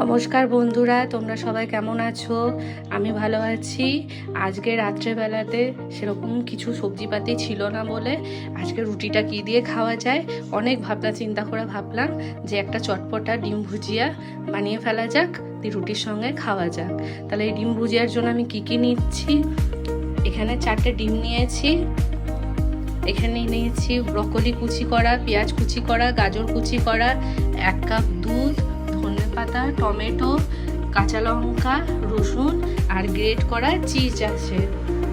নমস্কার বন্ধুরা, তোমরা সবাই কেমন আছো? আমি ভালো আছি। আজকে রাত্রেবেলাতে সেরকম কিছু সবজিপাতি ছিল না বলে আজকে রুটিটা কি দিয়ে খাওয়া যায় অনেক ভাবনা চিন্তা করে ভাবলাম যে একটা চটপটা ডিম ভুজিয়া বানিয়ে ফেলা যাক, রুটির সঙ্গে খাওয়া যাক। তাহলে এই ডিম ভুজিয়ার জন্য আমি কি নিচ্ছি, এখানে 4টে ডিম নিয়েছি, এখানে নিয়েছি ব্রকলি কুচি করা, পেঁয়াজ কুচি করা, গাজর কুচি করা, 1 কাপ দুধ, ধনেপাতা, টমেটো, কাঁচা লঙ্কা, রসুন আর গ্রেট করা চিজ আছে।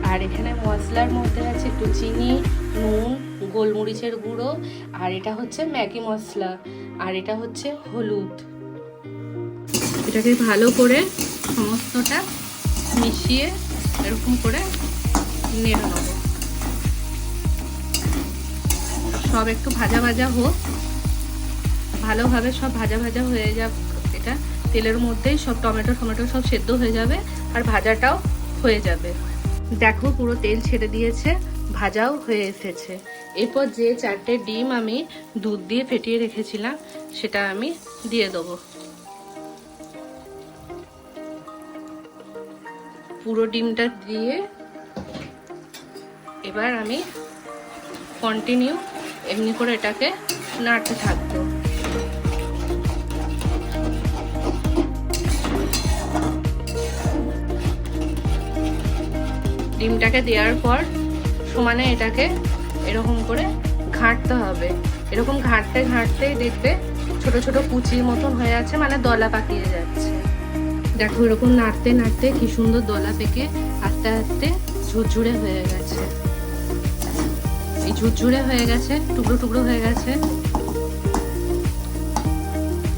আর এখানে মশলার মধ্যে আছে একটু চিনি, নুন, গোলমরিচের গুঁড়ো, আর এটা হচ্ছে ম্যাগি মশলা, আর এটা হচ্ছে হলুদ। এটাকে ভালো করে সমস্তটা মিশিয়ে এরকম করে নেড়ে নেবো। সব একটু ভাজা ভাজা হোক, ভালোভাবে সব ভাজা ভাজা হয়ে যাক। এটা তেলের মধ্যেই সব টমেটো সব সেদ্ধ হয়ে যাবে আর ভাজাটাও হয়ে যাবে। দেখো পুরো তেল ছেড়ে দিয়েছে, ভাজাও হয়ে এসেছে। এরপর যে 4টে ডিম আমি দুধ দিয়ে ফেটিয়ে রেখেছিলাম সেটা আমি দিয়ে দেবো। পুরো ডিমটা দিয়ে এবার আমি কন্টিনিউ এমনি করে এটাকে নাড়তে থাকবো। ডিমটাকে দেওয়ার পর সমানে এটাকে এরকম করে ঘাঁটতে হবে। এরকম ঘাঁটতে ঘাঁটতেই দেখবে ছোট ছোট কুচির মতন হয়ে যাচ্ছে, মানে দলা পাকিয়ে যাচ্ছে। দেখো এরকম নাড়তে নাড়তে কি সুন্দর দলা পেকে আস্তে আস্তে ঝুরঝুরে হয়ে গেছে। এই ঝুরঝুরে হয়ে গেছে, টুকরো টুকরো হয়ে গেছে।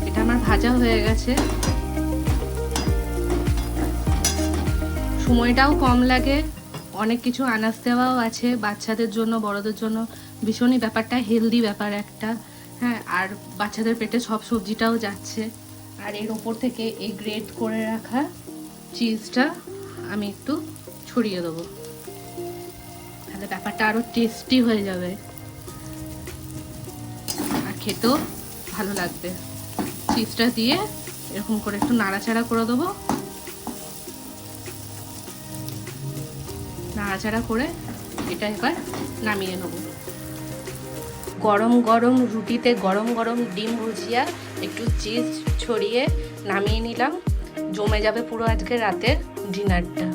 এটা আমার ভাজা হয়ে গেছে। সময়টাও কম লাগে, অনেক কিছু আনাজ দেওয়াও আছে বাচ্চাদের জন্য, বড়দের জন্য। ভীষণই ব্যাপারটা হেলদি ব্যাপার একটা, হ্যাঁ। আর বাচ্চাদের পেটে সব সবজিটাও যাচ্ছে। আর এর ওপর থেকে এই গ্রেট করে রাখা চিজটা আমি একটু ছড়িয়ে দেবো, তাহলে ব্যাপারটা আরো টেস্টি হয়ে যাবে আর খেতেও ভালো লাগবে। চিজটা দিয়ে এরকম করে একটু নাড়াচাড়া করে দেবো। নাড়াচাড়া করে এটা এবার নামিয়ে নেব। গরম গরম রুটিতে গরম গরম ডিম ভুজিয়া একটু চিজ ছড়িয়ে নামিয়ে নিলাম। জমে যাবে পুরো আজকে রাতের ডিনারটা।